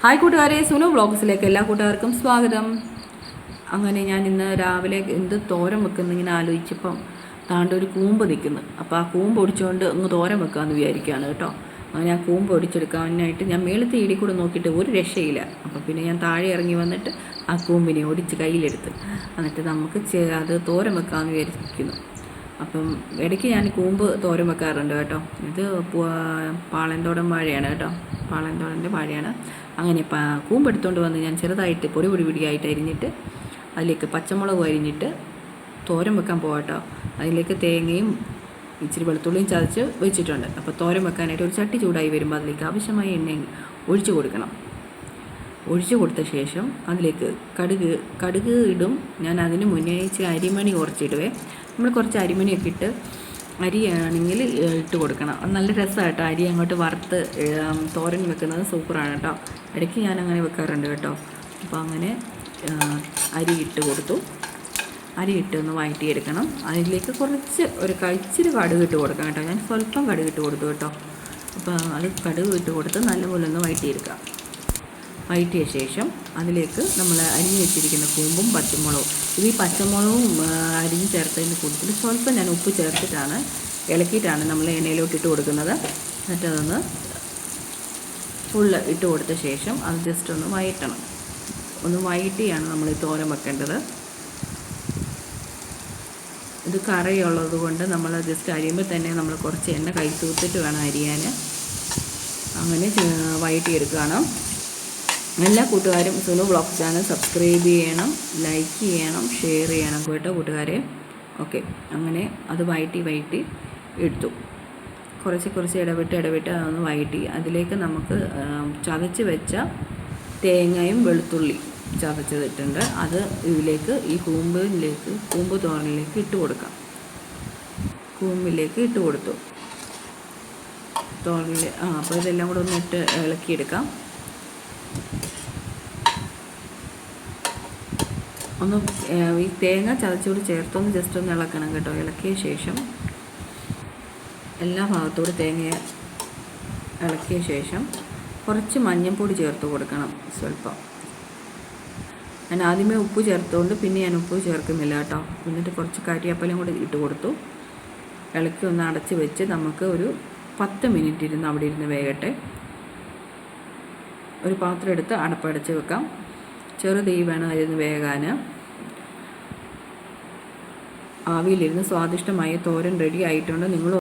Hi കൂട്ടുകാരെ, സുനു വ്ളോഗ്സിലേക്ക് എല്ലാ കൂട്ടുകാർക്കും സ്വാഗതം. അങ്ങനെ ഞാൻ ഇന്ന് രാവിലെ എന്ത് തോരൻ വെക്കുന്നിങ്ങനെ ആലോചിച്ചപ്പം താണ്ട് ഒരു കൂമ്പ് നിൽക്കുന്നു. അപ്പോൾ ആ കൂമ്പ് ഒടിച്ചുകൊണ്ട് ഒന്ന് തോരൻ വെക്കാമെന്ന് വിചാരിക്കുകയാണ് കേട്ടോ. അങ്ങനെ ആ കൂമ്പ് ഒടിച്ചെടുക്കാനായിട്ട് ഞാൻ മേളത്തെ ഇടി കൂടെ നോക്കിയിട്ട് ഒരു രക്ഷയില്ല. അപ്പോൾ പിന്നെ ഞാൻ താഴെ ഇറങ്ങി വന്നിട്ട് ആ കൂമ്പിനെ ഒടിച്ച് കയ്യിലെടുത്ത് എന്നിട്ട് നമുക്ക് അത് തോരൻ വെക്കാമെന്ന് വിചാരിക്കുന്നു. അപ്പം ഇടയ്ക്ക് ഞാൻ കൂമ്പ് തോരൻ വെക്കാറുണ്ട് കേട്ടോ. ഇത് പാളയന്തോടൻ വാഴയാണ് കേട്ടോ, പാളയന്തോടൻ്റെ വാഴയാണ്. അങ്ങനെ കൂമ്പ് എടുത്തുകൊണ്ട് വന്ന് ഞാൻ ചെറുതായിട്ട് പൊടിയായിട്ട് അരിഞ്ഞിട്ട് അതിലേക്ക് പച്ചമുളക് അരിഞ്ഞിട്ട് തോരൻ വെക്കാൻ പോകട്ടോ. അതിലേക്ക് തേങ്ങയും ഇച്ചിരി വെളുത്തുള്ളിയും ചതച്ച് വെച്ചിട്ടുണ്ട്. അപ്പോൾ തോരൻ വെക്കാനായിട്ട് ഒരു ചട്ടി ചൂടായി വരുമ്പോൾ അതിലേക്ക് ആവശ്യമായ എണ്ണ ഒഴിച്ചു കൊടുക്കണം. ഒഴിച്ചു കൊടുത്ത ശേഷം അതിലേക്ക് കടുക് ഇടും. ഞാൻ അതിന് മുന്നേ ഇച്ചിരി അരിമണി കുറച്ചിടുവേ. നമ്മൾ കുറച്ച് അരിമണിയൊക്കെ ഇട്ട് അരിയാണെങ്കിൽ ഇട്ട് കൊടുക്കണം. അത് നല്ല രസമായിട്ടോ. അരി അങ്ങോട്ട് വറുത്ത് തോരൻ വെക്കുന്നത് സൂപ്പറാണ് കേട്ടോ. ഇടയ്ക്ക് ഞാൻ അങ്ങനെ വെക്കാറുണ്ട് കേട്ടോ. അപ്പോൾ അങ്ങനെ അരി ഇട്ട് കൊടുത്തു. അരി ഇട്ട് ഒന്ന് വഴറ്റിയെടുക്കണം. അതിലേക്ക് കുറച്ച് ഇച്ചിരി കടുക് ഇട്ട് കൊടുക്കാം കേട്ടോ. ഞാൻ സ്വല്പം കടുക് ഇട്ട് കൊടുത്തു കേട്ടോ. അപ്പോൾ അത് കടുക് ഇട്ട് കൊടുത്ത് നല്ലപോലെ ഒന്ന് വഴറ്റിയെടുക്കാം. വഴറ്റിയ ശേഷം അതിലേക്ക് നമ്മൾ അരിഞ്ഞ് വെച്ചിരിക്കുന്ന കൂമ്പും പച്ചമുളകും, ഈ പച്ചമുളകും അരിഞ്ഞ് ചേർത്തതിന് കൂടുതൽ സ്വല്പം ഞാൻ ഉപ്പ് ചേർത്തിട്ടാണ് ഇളക്കിയിട്ടാണ് നമ്മൾ എണ്ണയിലോട്ട് ഇട്ട് കൊടുക്കുന്നത്. എന്നിട്ടതൊന്ന് ഫുള്ള് ഇട്ട് കൊടുത്ത ശേഷം അത് ജസ്റ്റ് ഒന്ന് വഴറ്റണം. ഒന്ന് വഴറ്റിയാണ് നമ്മൾ ഈ തോരൻ വെക്കേണ്ടത്. ഇത് കറിയുള്ളത് കൊണ്ട് നമ്മൾ ജസ്റ്റ് അരിയുമ്പോൾ തന്നെ നമ്മൾ കുറച്ച് എണ്ണ കൈ തൂത്തിട്ട് വേണം അരിയാൻ. അങ്ങനെ വഴറ്റിയെടുക്കുകയാണ്. എല്ലാ കൂട്ടുകാരും സുനു വ്ളോഗ് ചാനൽ സബ്സ്ക്രൈബ് ചെയ്യണം, ലൈക്ക് ചെയ്യണം, ഷെയർ ചെയ്യണം കേട്ടോ കൂട്ടുകാരെ. ഓക്കെ, അങ്ങനെ അത് വഴറ്റി എടുത്തു. കുറച്ച് ഇടവിട്ട് അതൊന്ന് വഴറ്റി അതിലേക്ക് നമുക്ക് ചതച്ച് വെച്ച തേങ്ങയും വെളുത്തുള്ളി ചതച്ചതിട്ടുണ്ട്. അത് ഇതിലേക്ക് ഈ കൂമ്പ് തോരനിലേക്ക് ഇട്ട് കൊടുക്കാം. കൂമ്പിലേക്ക് ഇട്ട് കൊടുത്തു തോരനിൽ. അപ്പോൾ ഇതെല്ലാം കൂടെ ഒന്ന് ഇട്ട് ഇളക്കിയെടുക്കാം. ഒന്ന് ഈ തേങ്ങ ചതച്ചുകൂടി ചേർത്തൊന്ന് ജസ്റ്റ് ഒന്ന് ഇളക്കണം കേട്ടോ. ഇളക്കിയ ശേഷം എല്ലാ ഭാഗത്തോടും തേങ്ങ ഇളക്കിയ ശേഷം കുറച്ച് മഞ്ഞൾപ്പൊടി ചേർത്ത് കൊടുക്കണം സ്വല്പം. ഞാൻ ആദ്യമേ ഉപ്പ് ചേർത്തുകൊണ്ട് പിന്നെ ഞാൻ ഉപ്പ് ചേർക്കുന്നില്ല കേട്ടോ. എന്നിട്ട് കുറച്ച് കരിവേപ്പിലയും കൂടി ഇട്ട് കൊടുത്തു. ഇളക്കി ഒന്ന് അടച്ച് വെച്ച് നമുക്ക് ഒരു 10 മിനിറ്റ് ഇരുന്ന് അവിടെ ഇരുന്ന് വേകട്ടെ. ഒരു പാത്രം എടുത്ത് അടപ്പടച്ച് വെക്കാം. ചെറുതീ വേണം അതിന് വേകാൻ. ആവിയിലിരുന്ന് സ്വാദിഷ്ടമായ തോരൻ റെഡി ആയിട്ടുണ്ട്. നിങ്ങൾ